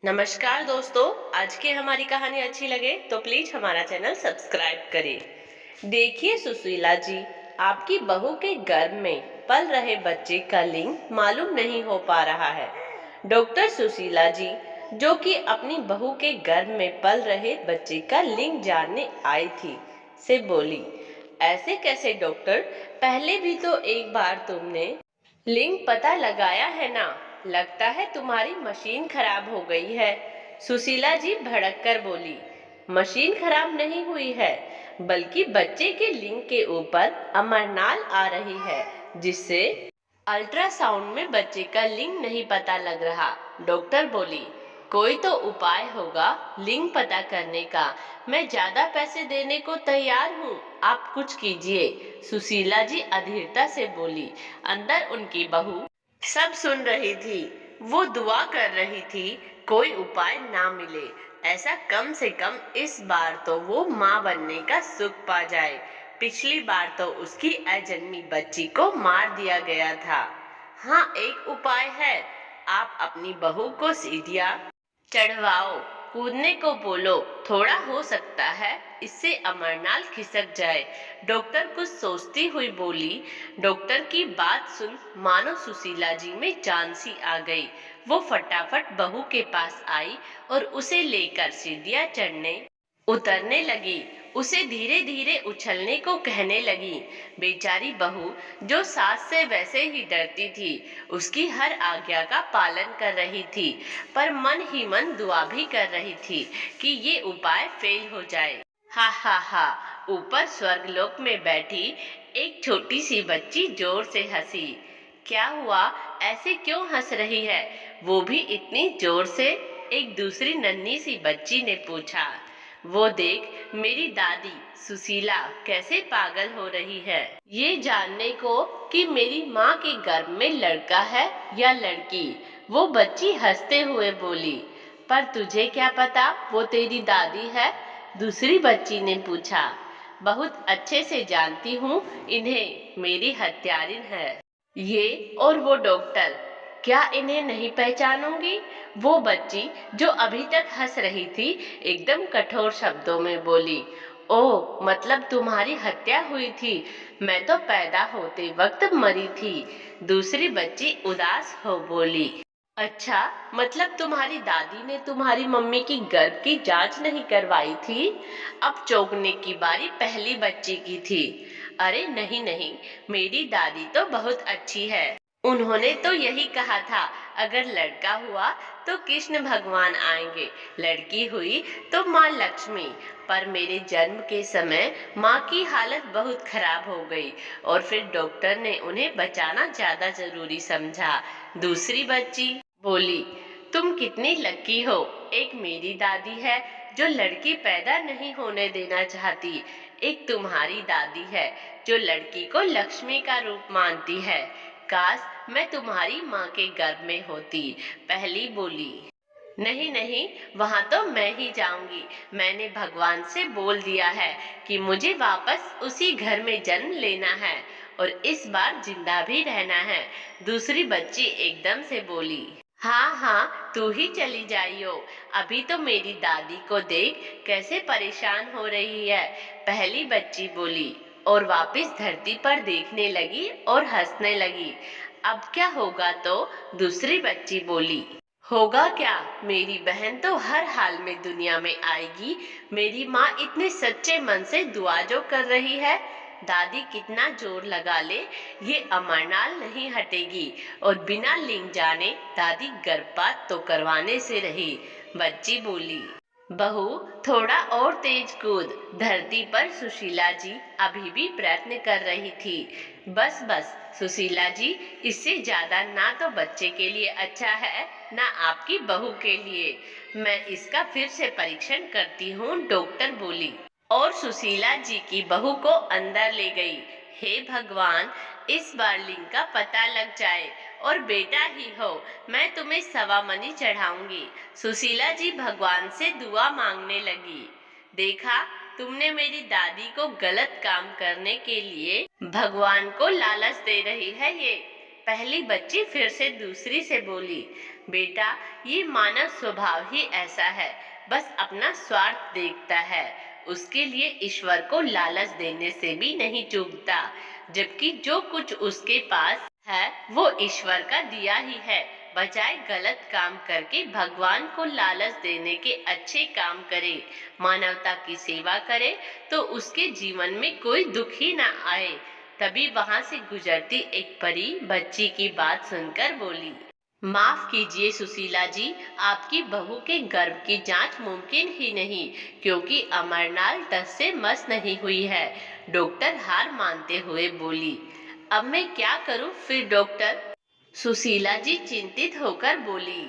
नमस्कार दोस्तों। आज की हमारी कहानी अच्छी लगे तो प्लीज हमारा चैनल सब्सक्राइब करें। देखिए सुशीला जी, आपकी बहू के गर्भ में पल रहे बच्चे का लिंग मालूम नहीं हो पा रहा है। डॉक्टर सुशीला जी, जो कि अपनी बहू के गर्भ में पल रहे बच्चे का लिंग जानने आई थी, से बोली, ऐसे कैसे डॉक्टर? पहले भी तो एक बार तुमने लिंक पता लगाया है ना। लगता है तुम्हारी मशीन खराब हो गई है। सुशीला जी भड़क कर बोली, मशीन खराब नहीं हुई है, बल्कि बच्चे के लिंग के ऊपर अमरनाल आ रही है, जिससे अल्ट्रासाउंड में बच्चे का लिंग नहीं पता लग रहा। डॉक्टर बोली, कोई तो उपाय होगा लिंग पता करने का। मैं ज्यादा पैसे देने को तैयार हूँ, आप कुछ कीजिए। सुशीला जी अधीरता से बोली। अंदर उनकी बहू सब सुन रही थी। वो दुआ कर रही थी कोई उपाय ना मिले, ऐसा कम से कम इस बार तो वो माँ बनने का सुख पा जाए। पिछली बार तो उसकी अजन्मी बच्ची को मार दिया गया था। हाँ, एक उपाय है। आप अपनी बहू को सीढ़ियाँ चढ़वाओ, कूदने को बोलो, थोड़ा हो सकता है इससे अमरनाल खिसक जाए। डॉक्टर कुछ सोचती हुई बोली। डॉक्टर की बात सुन मानो सुशीला जी में जान सी आ गई। वो फटाफट बहू के पास आई और उसे लेकर सीढ़ियाँ चढ़ने उतरने लगी। उसे धीरे धीरे उछलने को कहने लगी। बेचारी बहू, जो सास से वैसे ही डरती थी, उसकी हर आज्ञा का पालन कर रही थी, पर मन ही मन दुआ भी कर रही थी कि ये उपाय फेल हो जाए। हा हा हा। ऊपर स्वर्गलोक में बैठी एक छोटी सी बच्ची जोर से हंसी। क्या हुआ? ऐसे क्यों हंस रही है? वो भी इतनी जोर से? एक दूसरी नन्ही सी बच्ची ने पूछा। वो देख, मेरी दादी सुशीला कैसे पागल हो रही है ये जानने को कि मेरी माँ के गर्भ में लड़का है या लड़की। वो बच्ची हंसते हुए बोली। पर तुझे क्या पता वो तेरी दादी है? दूसरी बच्ची ने पूछा। बहुत अच्छे से जानती हूँ इन्हें, मेरी हत्यारिन है ये। और वो डॉक्टर, क्या इन्हें नहीं पहचानूंगी? वो बच्ची जो अभी तक हंस रही थी एकदम कठोर शब्दों में बोली। ओह, मतलब तुम्हारी हत्या हुई थी? मैं तो पैदा होते वक्त मरी थी। दूसरी बच्ची उदास हो बोली। अच्छा, मतलब तुम्हारी दादी ने तुम्हारी मम्मी की गर्भ की जांच नहीं करवाई थी? अब चौंकने की बारी पहली बच्ची की थी। अरे नहीं नहीं, मेरी दादी तो बहुत अच्छी है। उन्होंने तो यही कहा था, अगर लड़का हुआ तो कृष्ण भगवान आएंगे, लड़की हुई तो माँ लक्ष्मी। पर मेरे जन्म के समय माँ की हालत बहुत खराब हो गई और फिर डॉक्टर ने उन्हें बचाना ज्यादा जरूरी समझा। दूसरी बच्ची बोली, तुम कितनी लकी हो। एक मेरी दादी है जो लड़की पैदा नहीं होने देना चाहती, एक तुम्हारी दादी है जो लड़की को लक्ष्मी का रूप मानती है। काश मैं तुम्हारी माँ के गर्भ में होती, पहली बोली। नहीं नहीं, वहां तो मैं ही जाऊंगी। मैंने भगवान से बोल दिया है कि मुझे वापस उसी घर में जन्म लेना है और इस बार जिंदा भी रहना है। दूसरी बच्ची एकदम से बोली। हाँ हाँ, तू ही चली जाइयो। अभी तो मेरी दादी को देख कैसे परेशान हो रही है, पहली बच्ची बोली और वापस धरती पर देखने लगी और हंसने लगी। अब क्या होगा? तो दूसरी बच्ची बोली। होगा क्या? मेरी बहन तो हर हाल में दुनिया में आएगी। मेरी माँ इतने सच्चे मन से दुआ जो कर रही है, दादी कितना जोर लगा ले ये अमरनाल नहीं हटेगी। और बिना लिंग जाने दादी गर्भपात तो करवाने से रही। बच्ची बोली। बहू, थोड़ा और तेज कूद। धरती पर सुशीला जी अभी भी प्रयत्न कर रही थी। बस बस सुशीला जी, इससे ज्यादा ना तो बच्चे के लिए अच्छा है ना आपकी बहू के लिए। मैं इसका फिर से परीक्षण करती हूँ, डॉक्टर बोली और सुशीला जी की बहू को अंदर ले गई। हे भगवान, इस बार लिंग का पता लग जाए और बेटा ही हो, मैं तुम्हें सवा मनी चढ़ाऊंगी। सुशीला जी भगवान से दुआ मांगने लगी। देखा, तुमने मेरी दादी को गलत काम करने के लिए भगवान को लालच दे रही है ये, पहली बच्ची फिर से दूसरी से बोली। बेटा, ये मानव स्वभाव ही ऐसा है, बस अपना स्वार्थ देखता है। उसके लिए ईश्वर को लालच देने से भी नहीं चूकता, जबकि जो कुछ उसके पास है वो ईश्वर का दिया ही है। बजाय गलत काम करके भगवान को लालच देने के अच्छे काम करे, मानवता की सेवा करे, तो उसके जीवन में कोई दुख ही ना आए। तभी वहां से गुजरती एक परी बच्ची की बात सुनकर बोली, माफ कीजिए सुशीला जी, आपकी बहू के गर्भ की जांच मुमकिन ही नहीं, क्योंकि अमरनाल 10 से मस नहीं हुई है। डॉक्टर हार मानते हुए बोली। अब मैं क्या करूं फिर डॉक्टर? सुशीला जी चिंतित होकर बोली,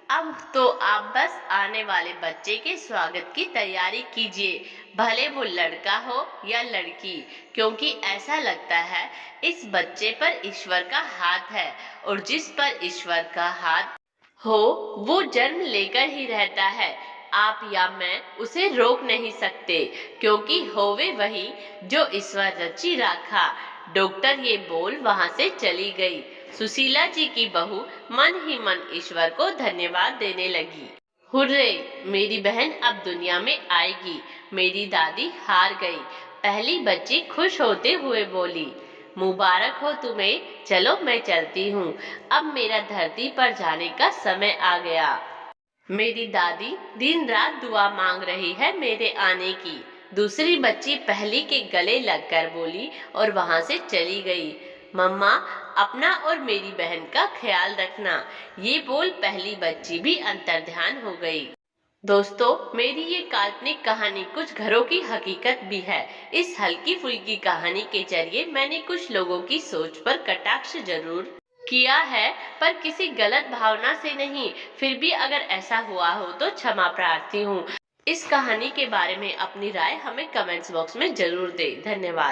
अब तो आप बस आने वाले बच्चे के स्वागत की तैयारी कीजिए, भले वो लड़का हो या लड़की, क्योंकि ऐसा लगता है इस बच्चे पर ईश्वर का हाथ है, और जिस पर ईश्वर का हाथ हो वो जन्म लेकर ही रहता है। आप या मैं उसे रोक नहीं सकते, क्योंकि होवे वही जो ईश्वर रची राखा। डॉक्टर ये बोल वहां से चली गई। सुशीला जी की बहू मन ही मन ईश्वर को धन्यवाद देने लगी। हुर्रे, मेरी बहन अब दुनिया में आएगी। मेरी दादी हार गई। पहली बच्ची खुश होते हुए बोली, मुबारक हो तुम्हें, चलो मैं चलती हूँ, अब मेरा धरती पर जाने का समय आ गया। मेरी दादी दिन रात दुआ मांग रही है मेरे आने की। दूसरी बच्ची पहली के गले लगकर बोली और वहां से चली गई। मम्मा, अपना और मेरी बहन का ख्याल रखना। ये बोल पहली बच्ची भी अंतर्ध्यान हो गई। दोस्तों, मेरी ये काल्पनिक कहानी कुछ घरों की हकीकत भी है। इस हल्की फुल्की कहानी के जरिए मैंने कुछ लोगों की सोच पर कटाक्ष जरूर किया है, पर किसी गलत भावना से नहीं। फिर भी अगर ऐसा हुआ हो तो क्षमा प्रार्थी हूँ। इस कहानी के बारे में अपनी राय हमें कमेंट्स बॉक्स में जरूर दें। धन्यवाद।